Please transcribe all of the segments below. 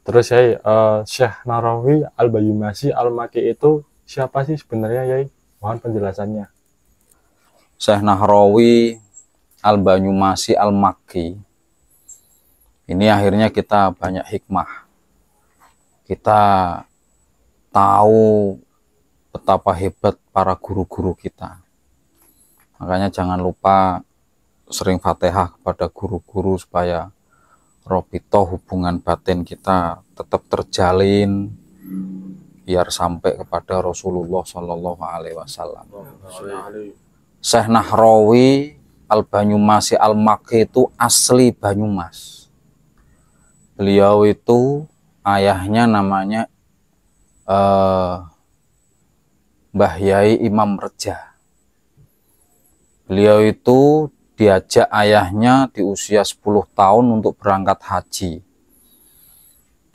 Terus Yai, Syekh Nahrawi Al-Banyumashi Al-Makki itu siapa sih sebenarnya Yai? Mohon penjelasannya. Syekh Nahrawi Al-Banyumashi Al-Makki ini akhirnya kita banyak hikmah. Kita tahu betapa hebat para guru-guru kita. Makanya jangan lupa sering Fatihah kepada guru-guru supaya robito hubungan batin kita tetap terjalin biar sampai kepada Rasulullah Shallallahu Alaihi Wasallam. Syekh Nahrawi Al-Banyumashi Al-Makki itu asli Banyumas. Beliau itu ayahnya namanya Mbah Yai Imam Reja. Beliau itu diajak ayahnya di usia 10 tahun untuk berangkat haji.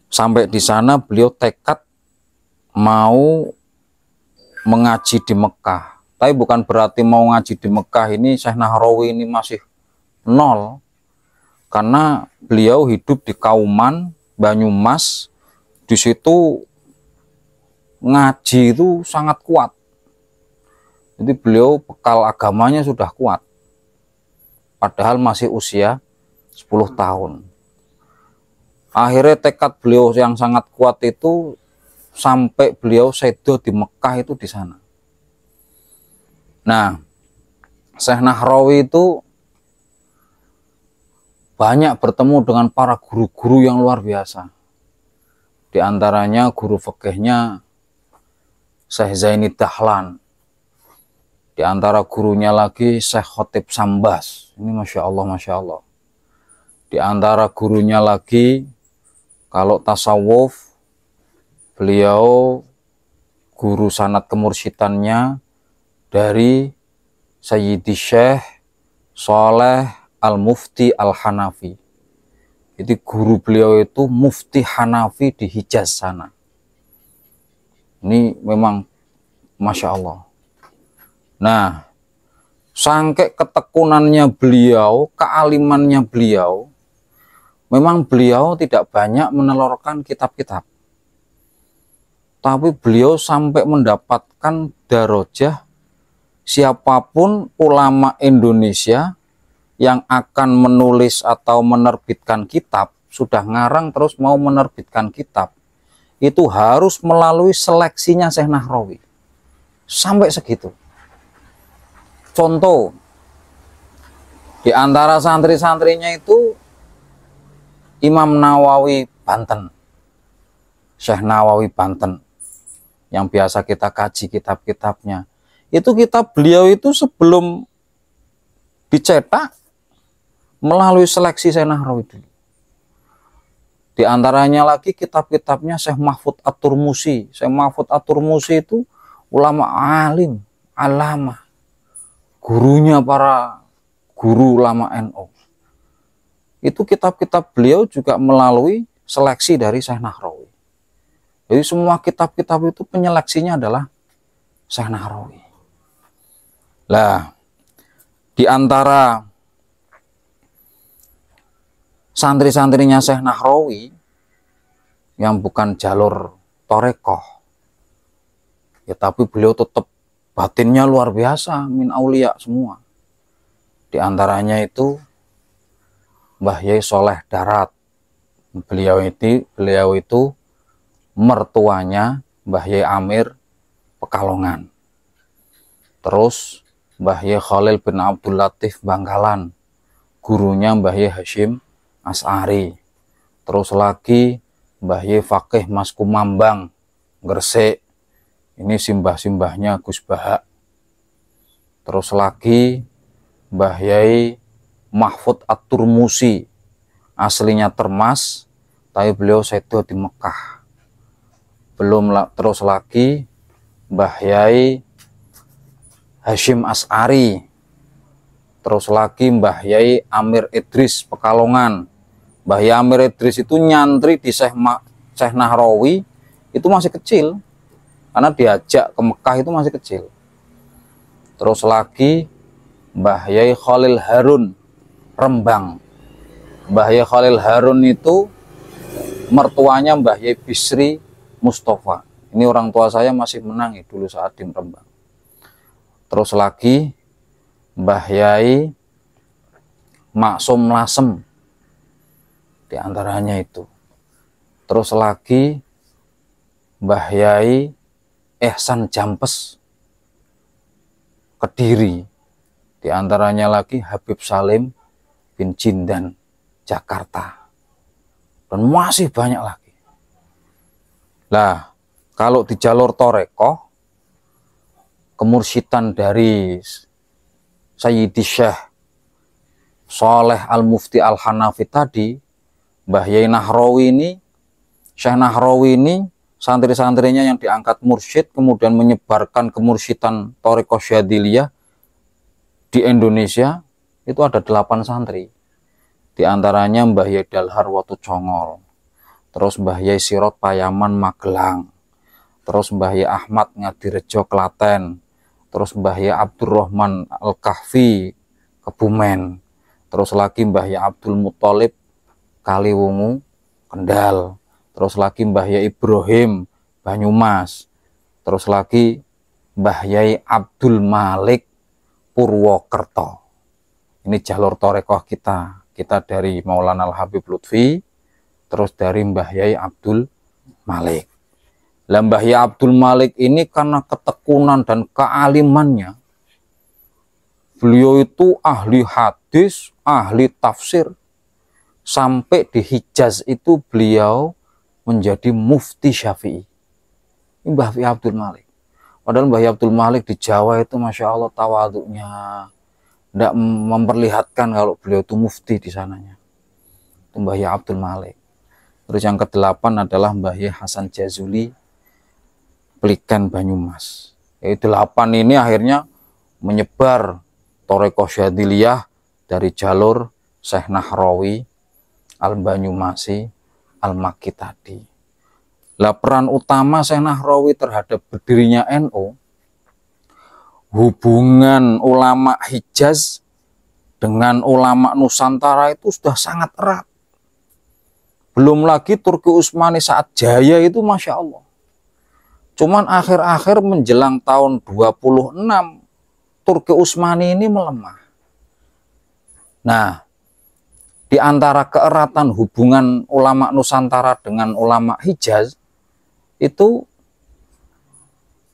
Sampai di sana beliau tekad mau mengaji di Mekah. Tapi bukan berarti mau ngaji di Mekah ini Syekh Nahrawi ini masih nol. Karena beliau hidup di Kauman, Banyumas. Di situ ngaji itu sangat kuat. Jadi beliau bekal agamanya sudah kuat. Padahal masih usia 10 tahun. Akhirnya tekad beliau yang sangat kuat itu sampai beliau sedo di Mekah itu di sana. Nah, Syekh Nahrawi itu banyak bertemu dengan para guru-guru yang luar biasa. Di antaranya guru fikihnya Syekh Zaini Dahlan. Di antara gurunya lagi Syekh Khotib Sambas. Ini Masya Allah, Masya Allah. Di antara gurunya lagi, kalau tasawuf, beliau guru sanad kemursidannya dari Sayyidi Syekh Saleh Al-Mufti Al-Hanafi. Jadi guru beliau itu Mufti Hanafi di Hijaz sana. Ini memang Masya Allah. Nah, sangke ketekunannya beliau, kealimannya beliau, memang beliau tidak banyak menelurkan kitab-kitab. Tapi beliau sampai mendapatkan darajah siapapun ulama Indonesia yang akan menulis atau menerbitkan kitab, sudah ngarang terus mau menerbitkan kitab, itu harus melalui seleksinya Syekh Nahrawi. Sampai segitu. Contoh, di antara santri-santrinya itu Imam Nawawi Banten, Syekh Nawawi Banten, yang biasa kita kaji kitab-kitabnya. Itu kitab beliau itu sebelum dicetak melalui seleksi Syekh Nahrawi dulu. Di antaranya lagi kitab-kitabnya Syekh Mahfud At-Turmusi. Syekh Mahfud At-Turmusi itu ulama alim, alama, gurunya para guru ulama NU. Itu kitab-kitab beliau juga melalui seleksi dari Syekh Nahrawi. Jadi semua kitab-kitab itu penyeleksinya adalah Syekh Nahrawi. Lah, di antara santri-santrinya Syekh Nahrawi yang bukan jalur torekoh, ya tapi beliau tetap batinnya luar biasa, min aulia semua. Di antaranya itu Mbah Yai Soleh Darat. Beliau itu mertuanya Mbah Yai Amir Pekalongan. Terus Mbah Yai Khalil bin Abdul Latif Bangkalan, gurunya Mbah Yai Hashim As'ari. Terus lagi Mbah Yai Fakih Mas Kumambang Gresik, ini simbah-simbahnya Gus Bahak. Terus lagi Mbah Yai Mahfud At-Turmusi, aslinya Termas, tapi beliau sedo di Mekah. Terus lagi Mbah Yai Hashim As'ari. Terus lagi Mbah Yai Amir Idris Pekalongan. Mbah Yai Amir Idris itu nyantri di Syekh Nahrawi itu masih kecil, karena diajak ke Mekah itu masih kecil. Terus lagi Mbah Yai Khalil Harun Rembang. Mbah Yai Khalil Harun itu mertuanya Mbah Yai Bisri Mustafa. Ini orang tua saya masih menangis dulu saat di Rembang. Terus lagi Mbah Yai Maksum Lasem, di antaranya itu. Terus lagi Mbah Yai Ehsan Jampes Kediri, di antaranya lagi Habib Salim bin Jindan Jakarta, dan masih banyak lagi. Nah, kalau di jalur Torekoh, kemursidan dari Sayyidi Syekh Soleh Al-Mufti Al-Hanafi tadi, Mbah Yai Nahrawi ini, Syekh Nahrawi ini, santri-santrinya yang diangkat mursyid, kemudian menyebarkan kemursidan Torekoh Syadiliyah di Indonesia, itu ada 8 santri. Di antaranya Mbah Yai Dalhar Watu Congol, terus Mbah Yai Sirot Payaman Magelang, terus Mbah Yai Ahmad Ngadirejo Klaten, terus Mbah Yai Abdurrahman Al-Kahfi Kebumen, terus lagi Mbah Yai Abdul Muthalib Kaliwungu Kendal, terus lagi Mbah Yai Ibrahim Banyumas, terus lagi Mbah Yai Abdul Malik Purwokerto. Ini jalur Torekoh kita dari Maulana Al-Habib Lutfi, terus dari Mbah Yai Abdul Malik. Lah Mbah Yai Abdul Malik ini karena ketekunan dan kealimannya, beliau itu ahli hadis, ahli tafsir, sampai di Hijaz itu beliau menjadi mufti Syafi'i. Ini Mbah Yai Abdul Malik. Padahal Mbah Yai Abdul Malik di Jawa itu Masya Allah tawaduknya, tidak memperlihatkan kalau beliau itu mufti di sananya. Itu Mbah Yai Abdul Malik. Terus yang ke-8 adalah Mbah Yai Hasan Jazuli Pliken Banyumas. Yaitu 8 ini akhirnya menyebar Torekoh Syadiliyah dari jalur Syekh Nahrawi Al-Banyumasi Al-Makki tadi. Lah peran utama Syekh Nahrawi terhadap berdirinya NU, hubungan ulama Hijaz dengan ulama Nusantara itu sudah sangat erat. Belum lagi Turki Utsmani saat jaya itu Masya Allah. Cuman akhir-akhir menjelang tahun 26, Turki Utsmani ini melemah. Nah, di antara keeratan hubungan ulama Nusantara dengan ulama Hijaz, itu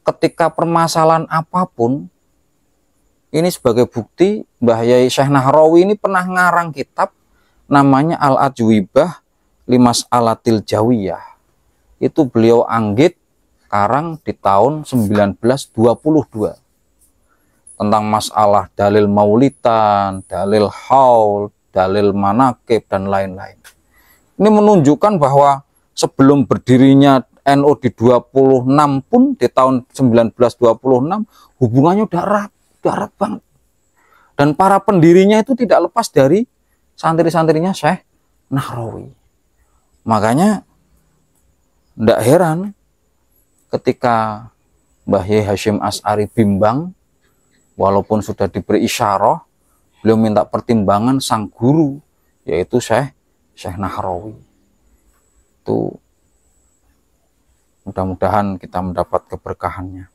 ketika permasalahan apapun, ini sebagai bukti Mbah Yai Syekh Nahrawi ini pernah ngarang kitab namanya Al-Ajwibah Limas Alatil Jawiyah. Itu beliau anggit karang di tahun 1922 tentang masalah dalil maulitan, dalil haul, dalil manakib, dan lain-lain. Ini menunjukkan bahwa sebelum berdirinya NU di 26 pun, di tahun 1926, hubungannya udah erat banget. Dan para pendirinya itu tidak lepas dari santri-santrinya Syekh Nahrawi. Makanya tidak heran ketika Mbah Yai Hashim As'ari bimbang, walaupun sudah diberi isyarah, beliau minta pertimbangan sang guru, yaitu Syekh Nahrawi. Itu mudah-mudahan kita mendapat keberkahannya.